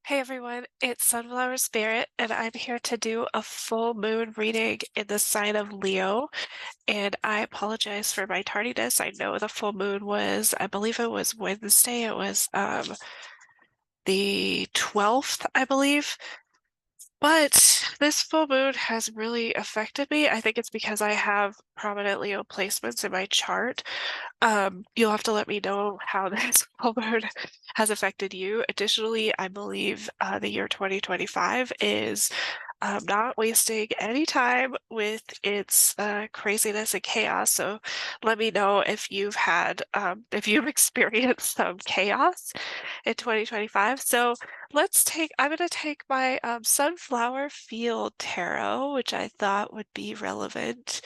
Hey everyone, it's Sunflower Spirit, and I'm here to do a full moon reading in the sign of Leo. And I apologize for my tardiness. I know the full moon was, I believe it was Wednesday. It was the 12th, I believe. But this full moon has really affected me. I think it's because I have prominent Leo placements in my chart. You'll have to let me know how this full moon has affected you. Additionally, I believe the year 2025 is not wasting any time with its craziness and chaos. So let me know if if you've experienced some chaos in 2025. So I'm going to take my Sunflower Field Tarot, which I thought would be relevant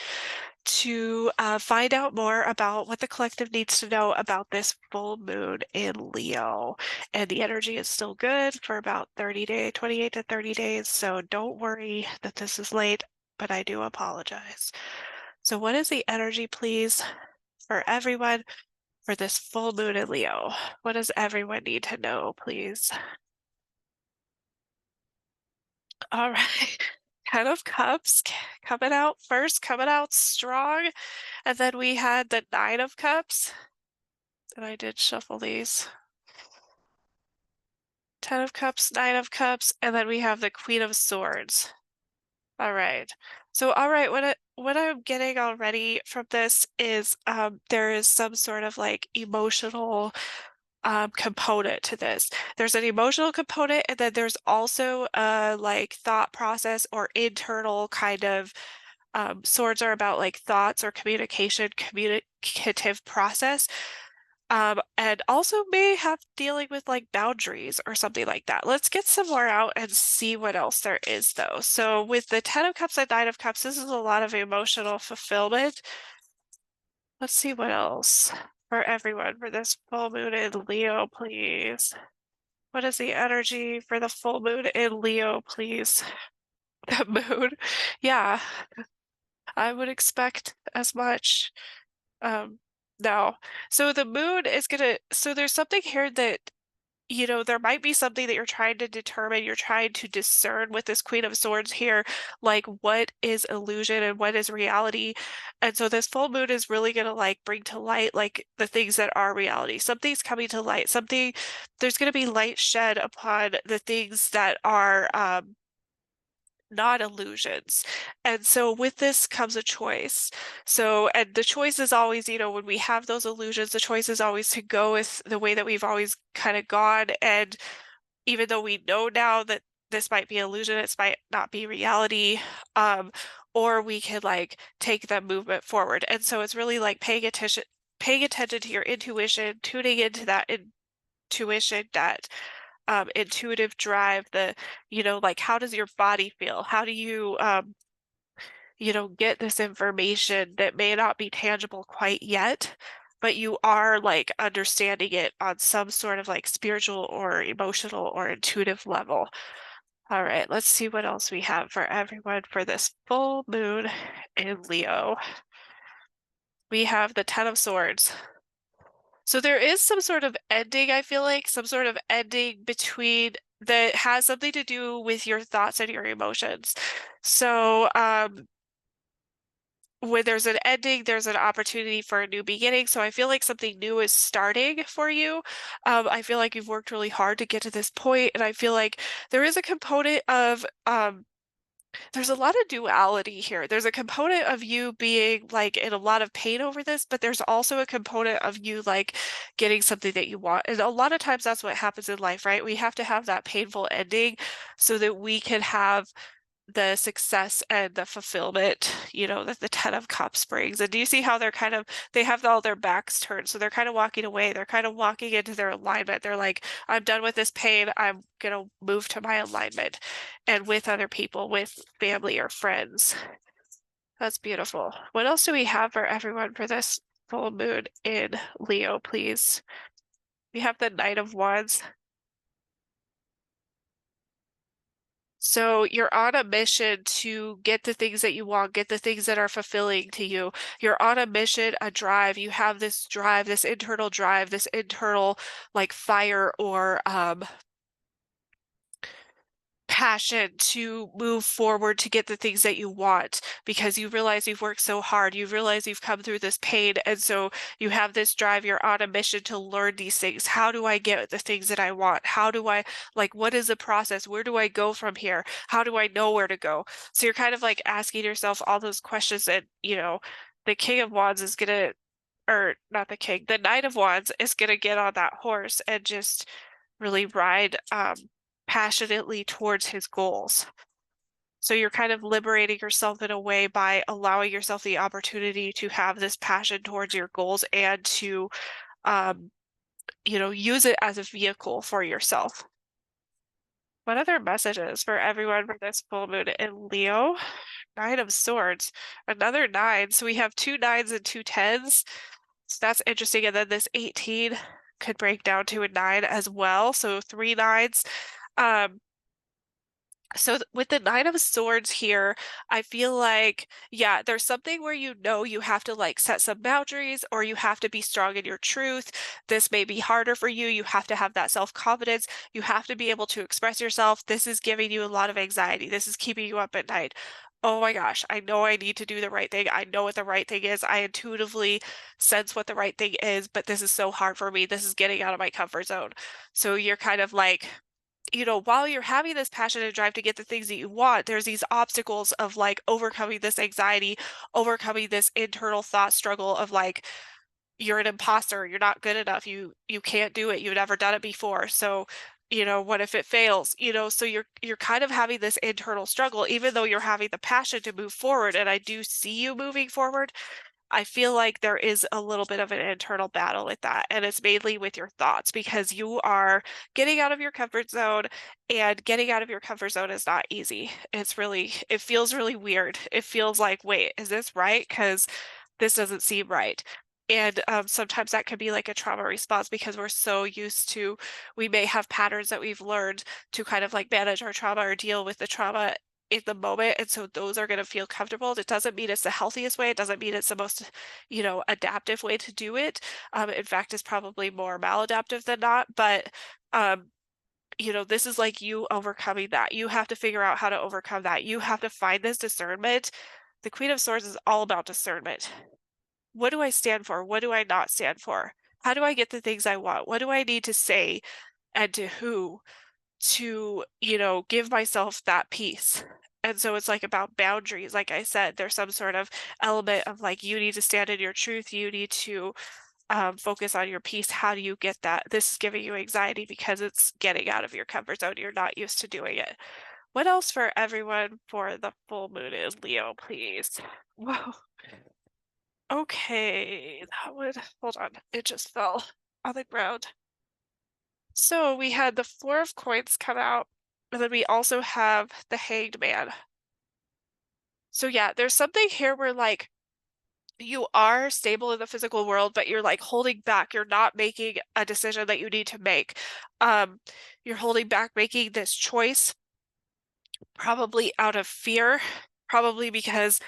to find out more about what the collective needs to know about this full moon in Leo. And the energy is still good for about 28 to 30 days. So don't worry that this is late, but I do apologize. So what is the energy, please, for everyone for this full moon in Leo? What does everyone need to know, please? All right. Ten of Cups coming out first, coming out strong. And then we had the Nine of Cups. And I did shuffle these. Ten of Cups, Nine of Cups, and then we have the Queen of Swords. All right. So, all right, what I'm getting already from this is there is some sort of like emotional component to this. There's an emotional component, and then there's also a like thought process or internal kind of swords are about like thoughts or communicative process. And also may have dealing with like boundaries or something like that. Let's get some more out and see what else there is though. So with the Ten of Cups and Nine of Cups, this is a lot of emotional fulfillment. Let's see what else for everyone for this full moon in Leo, please. What is the energy for the full moon in Leo, please? The moon. Yeah, I would expect as much. Um, no. So the moon is so there's something here that, there might be something that you're trying to determine, you're trying to discern with this Queen of Swords here, like what is illusion and what is reality. And so this full moon is really going to like bring to light like the things that are reality. Something's coming to light, there's going to be light shed upon the things that are not illusions. And so with this comes a choice. So, and the choice is always, when we have those illusions, the choice is always to go with the way that we've always kind of gone. And even though we know now that this might be illusion, it might not be reality, or we can like take that movement forward. And so it's really like paying attention to your intuition, tuning into that intuition, that intuitive drive, like how does your body feel? How do you get this information that may not be tangible quite yet, but you are like understanding it on some sort of like spiritual or emotional or intuitive level. All right, let's see what else we have for everyone for this full moon in Leo. We have the Ten of Swords. So there is some sort of ending, I feel like, some sort of ending between that has something to do with your thoughts and your emotions. So, when there's an ending, there's an opportunity for a new beginning. So I feel like something new is starting for you. I feel like you've worked really hard to get to this point, and I feel like there is a component of there's a lot of duality here. There's a component of you being like in a lot of pain over this, but there's also a component of you like getting something that you want. And a lot of times that's what happens in life, right? We have to have that painful ending so that we can have the success and the fulfillment, that the Ten of Cups brings. And do you see how they have all their backs turned? So they're kind of walking away. They're kind of walking into their alignment. They're like, I'm done with this pain. I'm going to move to my alignment and with other people, with family or friends. That's beautiful. What else do we have for everyone for this full moon in Leo, please? We have the Knight of Wands. So you're on a mission to get the things that you want, get the things that are fulfilling to you. You're on a mission, a drive. You have this drive, this internal like fire or passion to move forward to get the things that you want because you realize you've worked so hard. You realize you've come through this pain. And so you have this drive. You're on a mission to learn these things. How do I get the things that I want? How do I, like, what is the process? Where do I go from here? How do I know where to go? So you're kind of like asking yourself all those questions. And, the King of Wands is going to, or not the king, the Knight of Wands is going to get on that horse and just really ride passionately towards his goals. So you're kind of liberating yourself in a way by allowing yourself the opportunity to have this passion towards your goals and to, um, use it as a vehicle for yourself. What other messages for everyone for this full moon in Leo? Nine of Swords, another nine. So we have two nines and two tens. So that's interesting. And then this 18 could break down to a nine as well. So three nines. Um, so with the Nine of Swords here, I feel like, yeah, there's something where you have to like set some boundaries or you have to be strong in your truth. This may be harder for you. You have to have that self-confidence. You have to be able to express yourself. This is giving you a lot of anxiety. This is keeping you up at night. Oh my gosh, I know I need to do the right thing. I know what the right thing is. I intuitively sense what the right thing is, but this is so hard for me. This is getting out of my comfort zone. So you're kind of like, while you're having this passion and drive to get the things that you want, there's these obstacles of like overcoming this anxiety, overcoming this internal thought struggle of like, you're an imposter, you're not good enough, you can't do it, you've never done it before. So, what if it fails? So you're kind of having this internal struggle, even though you're having the passion to move forward. And I do see you moving forward. I feel like there is a little bit of an internal battle with that, and it's mainly with your thoughts because you are getting out of your comfort zone, and getting out of your comfort zone is not easy. It feels really weird. It feels like, wait, is this right? Because this doesn't seem right. And sometimes that could be like a trauma response because we're so used to, we may have patterns that we've learned to kind of like manage our trauma or deal with the trauma in the moment. And so those are going to feel comfortable. It doesn't mean it's the healthiest way. It doesn't mean it's the most, adaptive way to do it. In fact, it's probably more maladaptive than not. But, this is like you overcoming that. You have to figure out how to overcome that. You have to find this discernment. The Queen of Swords is all about discernment. What do I stand for? What do I not stand for? How do I get the things I want? What do I need to say and to who to, give myself that peace? And so it's like about boundaries. Like I said, there's some sort of element of like, you need to stand in your truth. You need to focus on your peace. How do you get that? This is giving you anxiety because it's getting out of your comfort zone. You're not used to doing it. What else for everyone for the full moon is Leo, please? Whoa. Okay, that would, hold on, it just fell on the ground. So we had the Four of Coins come out, and then we also have the Hanged Man. So yeah, there's something here where like you are stable in the physical world, but you're like holding back. You're not making a decision that you need to make. You're holding back making this choice, probably out of fear, probably because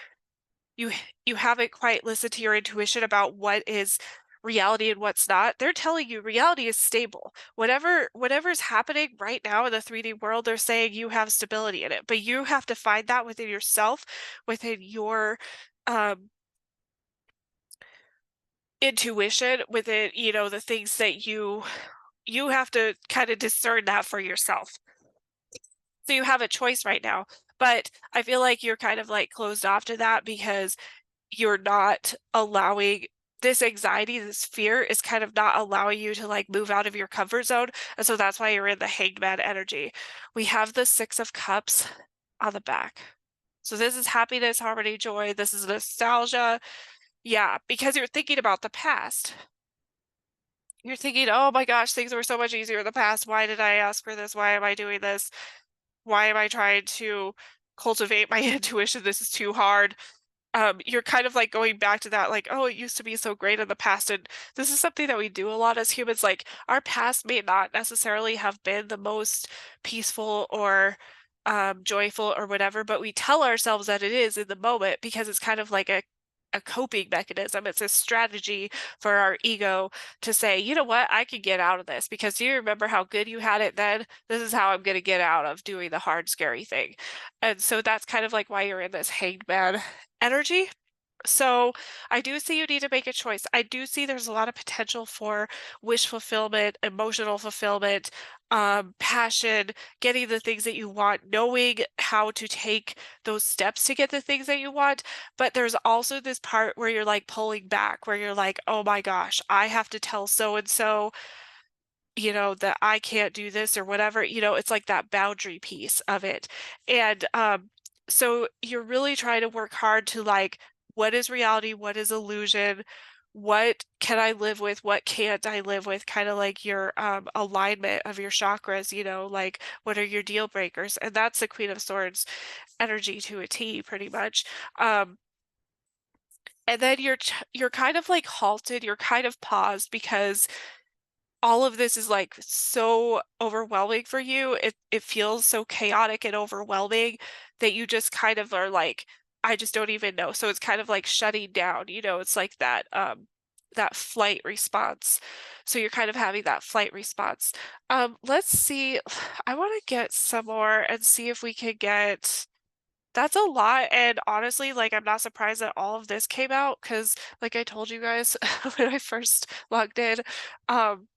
you you haven't quite listened to your intuition about what is reality and what's not. They're telling you reality is stable. Whatever's happening right now in the 3D world, they're saying you have stability in it, but you have to find that within yourself, within your um intuition, within, the things that you have to kind of discern that for yourself. So you have a choice right now, but I feel like you're kind of like closed off to that because you're not allowing this anxiety, this fear is kind of not allowing you to like move out of your comfort zone. And so that's why you're in the Hanged Man energy. We have the Six of Cups on the back. So this is happiness, harmony, joy. This is nostalgia. Yeah, because you're thinking about the past. You're thinking, oh my gosh, things were so much easier in the past. Why did I ask for this? Why am I doing this? Why am I trying to cultivate my intuition? This is too hard. You're kind of like going back to that, like, oh, it used to be so great in the past. And this is something that we do a lot as humans. Like, our past may not necessarily have been the most peaceful or joyful or whatever, but we tell ourselves that it is in the moment because it's kind of like a a coping mechanism. It's a strategy for our ego to say, you know what, I can get out of this because you remember how good you had it then. This is how I'm going to get out of doing the hard, scary thing. And so that's kind of like why you're in this hanged man energy. So I do see you need to make a choice. I do see there's a lot of potential for wish fulfillment, emotional fulfillment, passion, getting the things that you want, knowing how to take those steps to get the things that you want. But there's also this part where you're like pulling back, where you're like, oh my gosh, I have to tell so and so, that I can't do this or whatever, it's like that boundary piece of it. And so you're really trying to work hard to like, what is reality? What is illusion? What can I live with? What can't I live with? Kind of like your alignment of your chakras, like what are your deal breakers? And that's the Queen of Swords energy to a T, pretty much. Um, and then you're kind of like halted, you're kind of paused because all of this is, like, so overwhelming for you. It feels so chaotic and overwhelming that you just kind of are like, "I just don't even know." So it's kind of like shutting down, it's like that flight response. So you're kind of having that flight response. Let's see. I wanna get some more and see if we can get that's a lot, and honestly, like, I'm not surprised that all of this came out because, like I told you guys when I first logged in, um,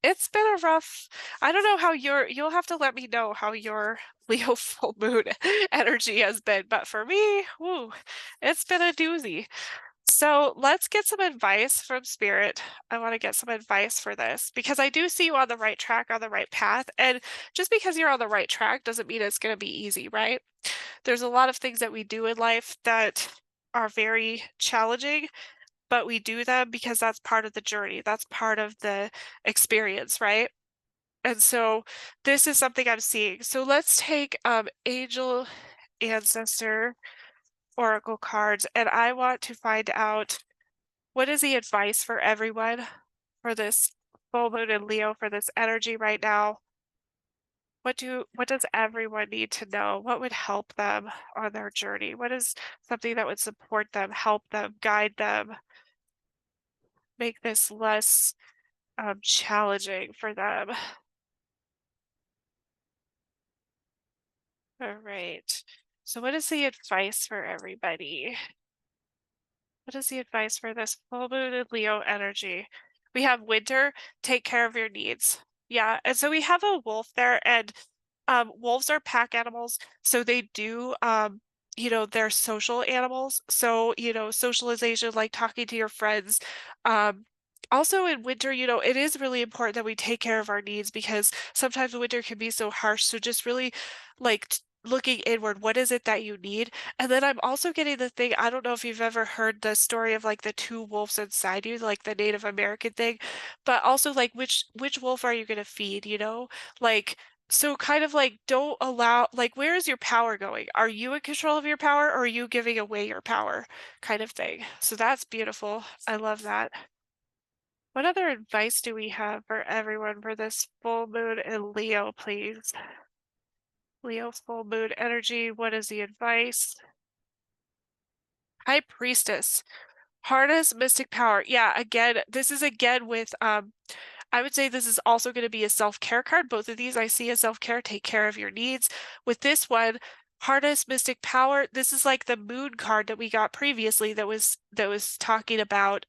it's been a rough I don't know how you'll have to let me know how your Leo full moon energy has been, but for me, woo, it's been a doozy. So let's get some advice from spirit. I want to get some advice for this because I do see you on the right track, on the right path. And just because you're on the right track doesn't mean it's going to be easy, right? There's a lot of things that we do in life that are very challenging, but we do them because that's part of the journey. That's part of the experience, right? And so this is something I'm seeing. So let's take angel ancestor oracle cards, and I want to find out what is the advice for everyone for this full moon in Leo for this energy right now? What does everyone need to know? What would help them on their journey? What is something that would support them, help them, guide them, make this less challenging for them? All right. So what is the advice for everybody? What is the advice for this full moon in Leo energy? We have winter, take care of your needs. Yeah, and so we have a wolf there, and wolves are pack animals, so they do they're social animals. So, socialization, like talking to your friends. Um, Also in winter, it is really important that we take care of our needs because sometimes winter can be so harsh. So just really like looking inward, what is it that you need? And then I'm also getting the thing, I don't know if you've ever heard the story of like the two wolves inside you, like the Native American thing, but also like which wolf are you going to feed, Like so kind of like don't allow like where is your power going? Are you in control of your power or are you giving away your power kind of thing? So that's beautiful. I love that. What other advice do we have for everyone for this full moon in Leo, please? Leo full moon energy. What is the advice? High Priestess. Harness mystic power. Yeah, again, this is again with I would say this is also going to be a self-care card. Both of these I see as self-care, take care of your needs. With this one, harness mystic power. This is like the moon card that we got previously that was talking about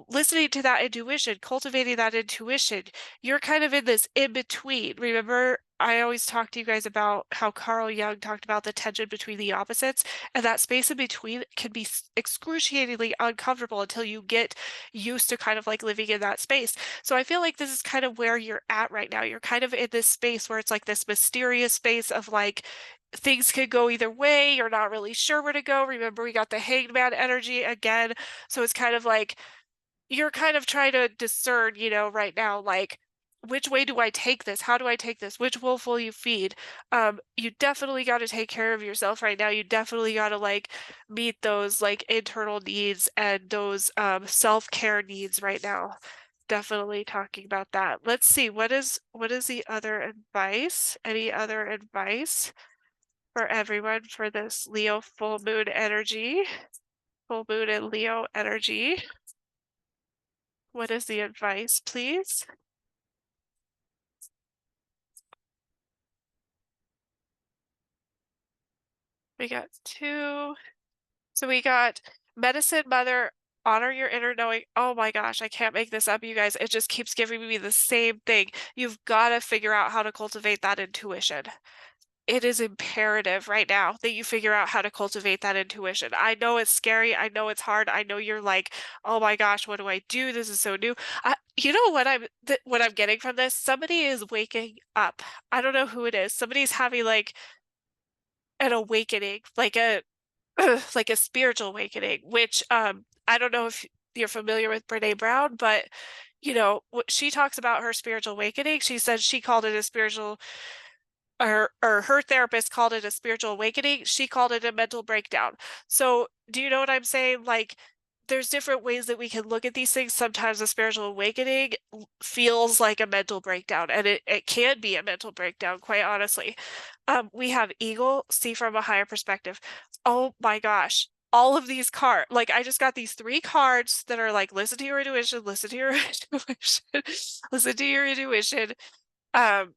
listening to that intuition, cultivating that intuition. You're kind of in this in between. Remember, I always talk to you guys about how Carl Jung talked about the tension between the opposites, and that space in between can be excruciatingly uncomfortable until you get used to kind of like living in that space. So I feel like this is kind of where you're at right now. You're kind of in this space where it's like this mysterious space of like, things could go either way. You're not really sure where to go. Remember, we got the hanged man energy again. So it's kind of like you're kind of trying to discern, right now, like, which way do I take this? How do I take this? Which wolf will you feed? You definitely got to take care of yourself right now. You definitely got to like meet those like internal needs and those self-care needs right now. Definitely talking about that. Let's see, what is the other advice? Any other advice for everyone for this Leo full moon energy? Full moon and Leo energy. What is the advice, please? We got two. So we got medicine mother, honor your inner knowing. Oh my gosh, I can't make this up, you guys. It just keeps giving me the same thing. You've got to figure out how to cultivate that intuition. It is imperative right now that you figure out how to cultivate that intuition. I know it's scary. I know it's hard. I know you're like, oh my gosh, what do I do? This is so new. You know what what I'm getting from this? Somebody is waking up. I don't know who it is. Somebody's having like an awakening, like a like a spiritual awakening, which I don't know if you're familiar with Brene Brown, but you know, what she talks about her spiritual awakening. She says she called it a spiritual or her therapist called it a spiritual awakening. She called it a mental breakdown. So, do you know what I'm saying? Like, there's different ways that we can look at these things. Sometimes a spiritual awakening feels like a mental breakdown, and it can be a mental breakdown, quite honestly. We have Eagle, see from a higher perspective. Oh my gosh. All of these cards, like I just got these three cards that are like, listen to your intuition, listen to your intuition, listen to your intuition. Um,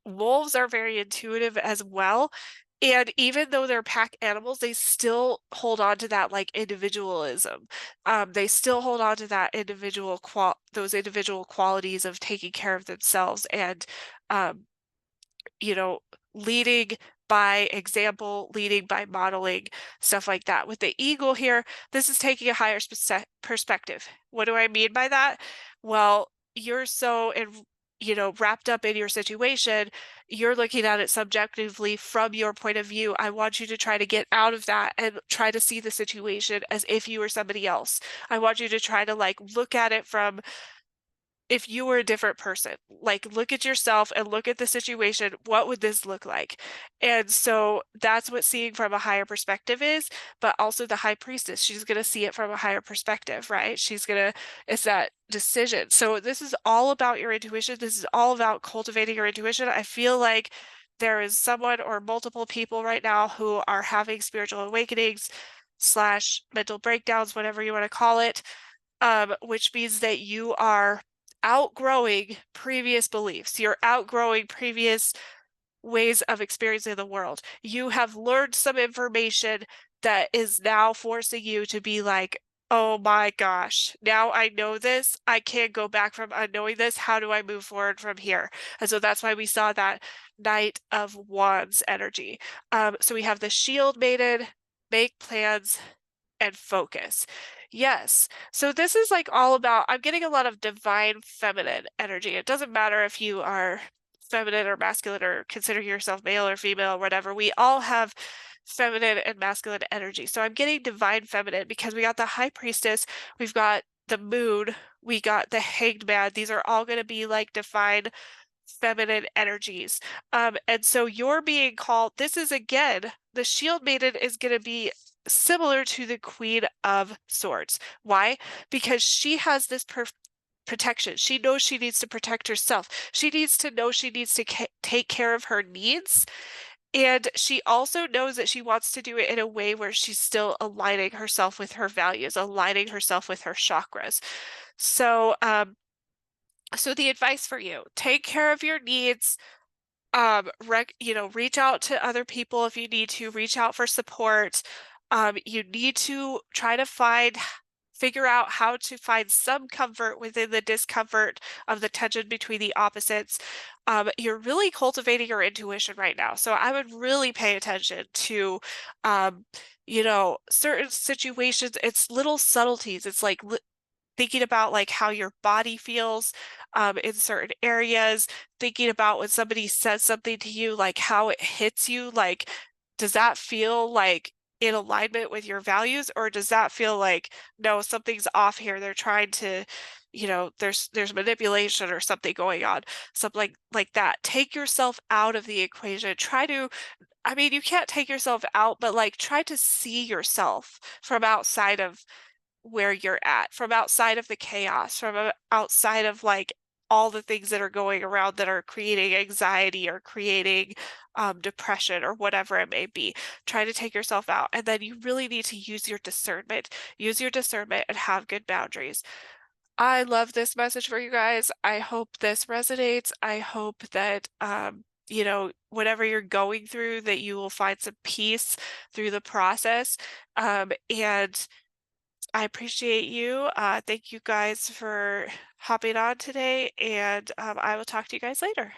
Wolves are very intuitive as well. And even though they're pack animals, they still hold on to that like individualism. They still hold on to that those individual qualities of taking care of themselves and um, you know, leading by example, leading by modeling, stuff like that. With the eagle here, this is taking a higher perspective. What do I mean by that? Well, you're so wrapped up in your situation, you're looking at it subjectively from your point of view. I want you to try to get out of that and try to see the situation as if you were somebody else. I want you to try to like look at it from if you were a different person, like look at yourself and look at the situation, what would this look like? And so that's what seeing from a higher perspective is, but also the high priestess, she's going to see it from a higher perspective, right? It's that decision. So this is all about your intuition. This is all about cultivating your intuition. I feel like there is someone or multiple people right now who are having spiritual awakenings slash mental breakdowns, whatever you want to call it, which means that you are outgrowing previous beliefs. You're outgrowing previous ways of experiencing the world. You have learned some information that is now forcing you to be like, oh my gosh, now I know this. I can't go back from unknowing this. How do I move forward from here? And so that's why we saw that Knight of Wands energy. So we have the Shield Maiden, make plans, and focus. Yes. So this is like all about, I'm getting a lot of divine feminine energy. It doesn't matter if you are feminine or masculine or consider yourself male or female or whatever. We all have feminine and masculine energy. So I'm getting divine feminine because we got the high priestess, we've got the moon, we got the hanged man. These are all going to be like divine feminine energies. And so you're being called, this is again, the shield maiden is going to be similar to the Queen of Swords. Why? Because she has this protection. She knows she needs to protect herself. She needs to know she needs to take care of her needs. And she also knows that she wants to do it in a way where she's still aligning herself with her values, aligning herself with her chakras. So, so the advice for you, take care of your needs, reach out to other people if you need to, reach out for support. You need to try to figure out how to find some comfort within the discomfort of the tension between the opposites. You're really cultivating your intuition right now. So I would really pay attention to, certain situations. It's little subtleties. It's like thinking about like how your body feels in certain areas, thinking about when somebody says something to you, like how it hits you, like does that feel like in alignment with your values, or does that feel like no, something's off here, they're trying to, there's manipulation or something going on, something like that. Take yourself out of the equation. I mean, you can't take yourself out, but like try to see yourself from outside of where you're at, from outside of the chaos, from outside of like all the things that are going around that are creating anxiety or creating depression or whatever it may be. Try to take yourself out. And then you really need to use your discernment. Use your discernment and have good boundaries. I love this message for you guys. I hope this resonates. I hope that, whatever you're going through, that you will find some peace through the process. And I appreciate you. Thank you guys for hopping on today, and I will talk to you guys later.